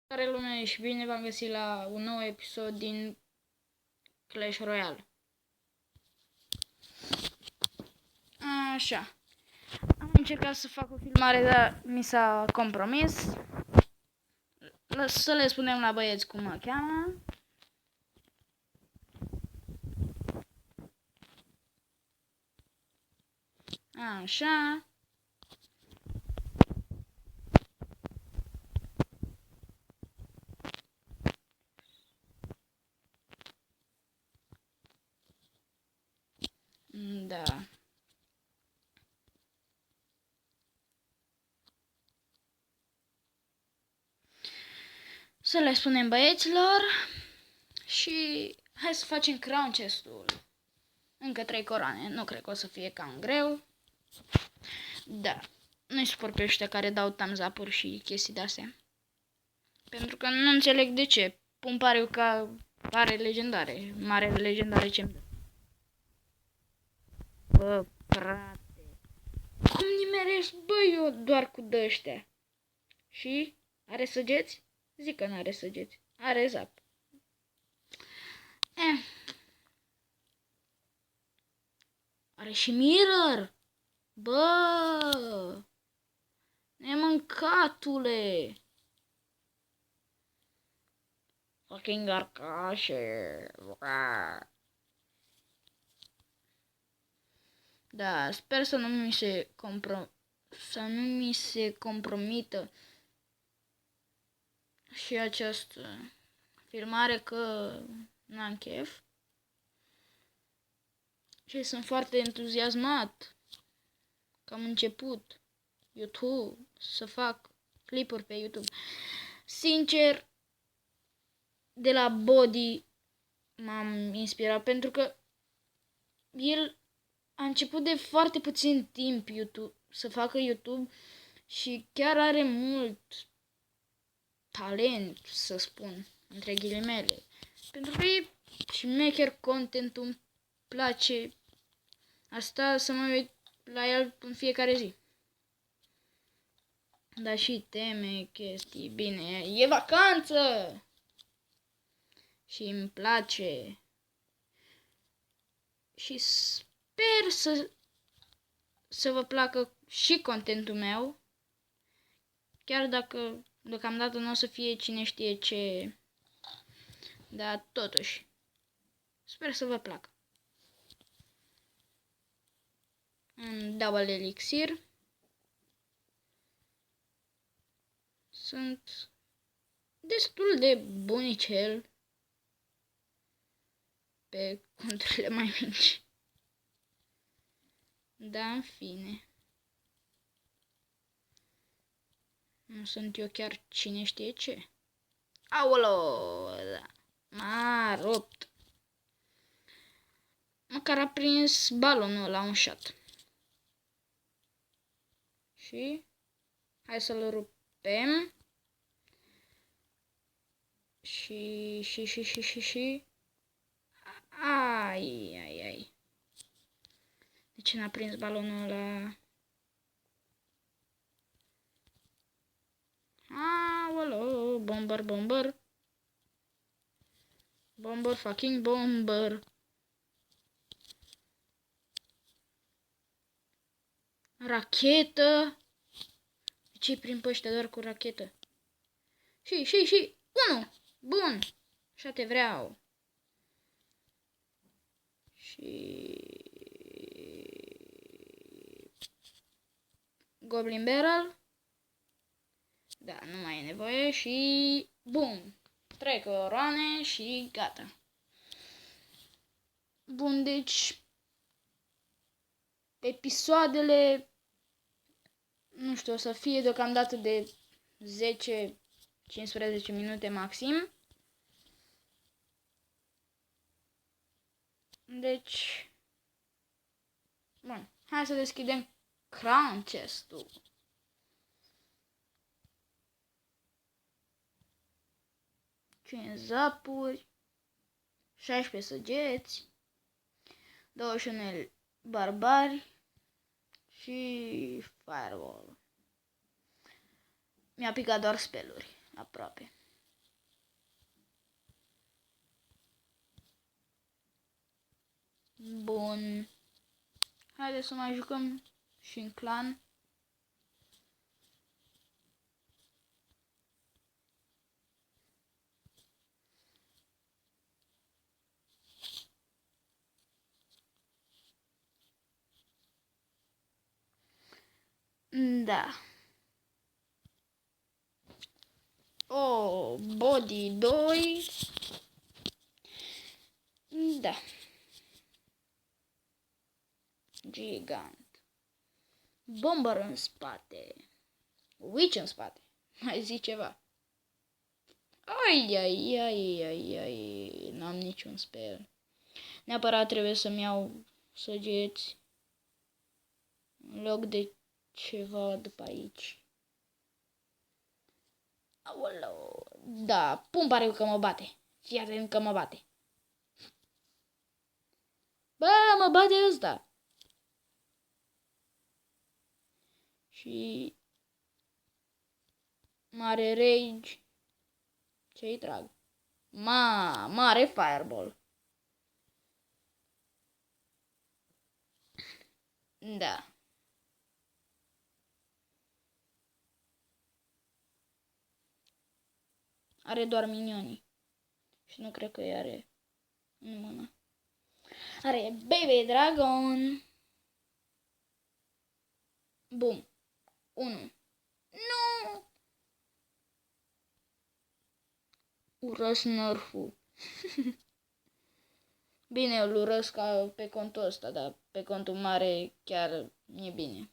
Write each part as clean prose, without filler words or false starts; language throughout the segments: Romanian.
Care lume și bine v-am găsit la un nou episod din Clash Royale. Așa. Am încercat să fac o filmare, dar mi s-a compromis. Să le spunem la băieți cum mă cheamă. Așa. Da. Să le spunem băieților. Și hai să facem crown chest-ul. Încă 3 coroane. Nu cred că o să fie cam greu. Da. Nu-i suport pe ăștia care dau thumbs up-uri și chestii de-astea. Pentru că nu înțeleg de ce. Pun pariu ca are legendare. Mare legendare ce-mi dă. Bă, frate. Cum nimerești, bă, eu doar cu dăștia? Și? Are săgeți? Zic că n-are săgeți. Are zap. Are și mirror. Bă! Nemâncatule! Fucking arcașe! Da, sper să nu mi se compromită și această filmare, că n-am chef. Și sunt foarte entuziasmat că am început YouTube, să fac clipuri pe YouTube. Sincer, de la Body m-am inspirat, pentru că el a început de foarte puțin timp să facă YouTube și chiar are mult talent, să spun, între ghilimele. Pentru că e șmecher contentul, îmi place asta, să mă uit la el în fiecare zi. Dar și teme, chestii, bine, e vacanță! Și îmi place. Și sper să vă placă și contentul meu. Chiar dacă deocamdată nu o să fie cine știe ce. Dar totuși, sper să vă placă. Un double elixir. Sunt destul de bunicel pe conturile mai mici. Da, în fine. Nu sunt eu chiar cine știe ce. Aolo! Da. M-a rupt. Măcar a prins balonul la un shot. Și hai să-l rupem. Și. Ai. De ce n-a prins balonul ăla? Aolo, bomber. Bomber, fucking bomber. Rachetă. De ce-i prin pe ăștia doar cu rachetă? Și. 1. Bun. Așa te vreau. Și Goblin Barrel. Da, nu mai e nevoie și bum. 3 coroane și gata. Bun, deci episoadele, nu știu, o să fie deocamdată de 10-15 minute maxim. Deci, bun, hai să deschidem crown chest-ul. Zapuri, 16 săgeți, 21 barbari și fireball. Mi-a picat doar speluri, aproape. Bun. Haideți să mai jucăm și în clan. Da. Oh, body 2. Da. Gigant. Bomber în spate. Witch în spate. Mai zic ceva. Ai. N-am niciun spell. Neapărat trebuie să-mi iau săgeți. În loc de ceva după aici. Aoleu. Da, pun pariu că mă bate. Fii atent că mă bate. Bă, mă bate ăsta. Și mare rage. Ce-i trag? Mare fireball. Da. Are doar minionii. Și nu cred că îi are în mână. Are Baby Dragon. Bum. 1. Nu! Urăsc nerful. Bine, îl urăsc ca pe contul ăsta, dar pe contul mare chiar e bine.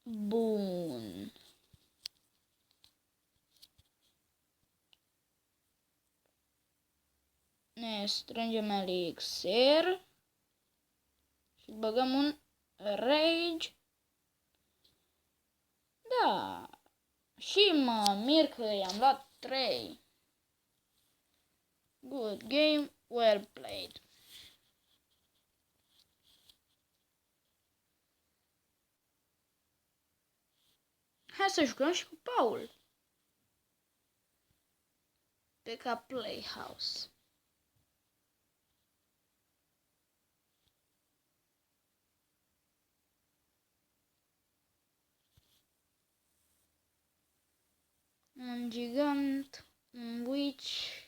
Bun. Ne strângem elixir și băgăm un rage. Da. Și mă mir că i-am luat 3. Good game, well played. Hai să jucăm și cu Paul. Pe ca Playhouse. Un gigant, un witch.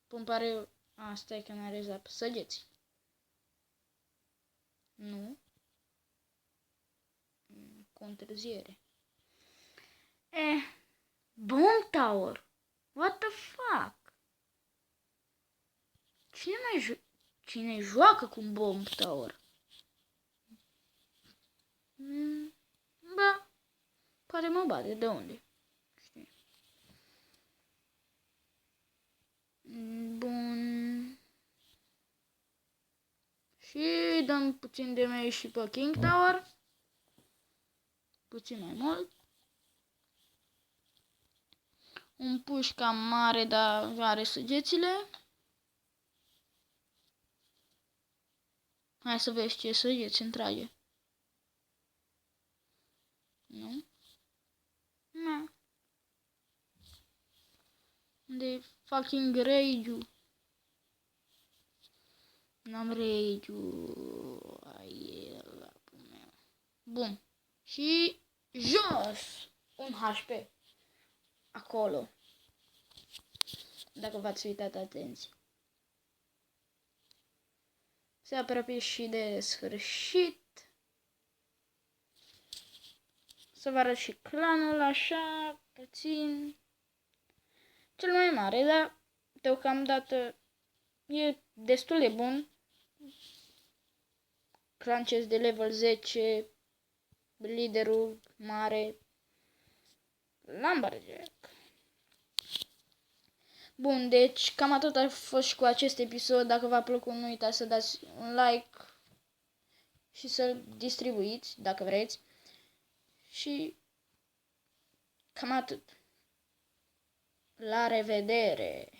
Pun pare... stai că n-are zap. Săgeți. Nu. Cu întârziere. Bomb Tower. What the fuck? Cine joacă cu un Bomb Tower? Ba. Poate mă bate. De unde? Știi. Bun. Și dăm puțin de mei și pe King Tower. Puțin mai mult. Un puș cam mare, dar are săgețile. Hai să vezi ce săgeți îmi trage. Nu? Nu. Unde-i fucking rage-ul? N-am rage-ul. Bun. Și jos un HP. Acolo. Dacă v-ați uitat atenție. Se apropie și de sfârșit. Să vă arăt și clanul așa, puțin. Cel mai mare, dar deocamdată e destul de bun. Clances de level 10, liderul mare, Lumberjack. Bun, deci cam atât a fost și cu acest episod. Dacă v-a plăcut, nu uitați să dați un like și să-l distribuiți, dacă vreți. Și cam atât. La revedere!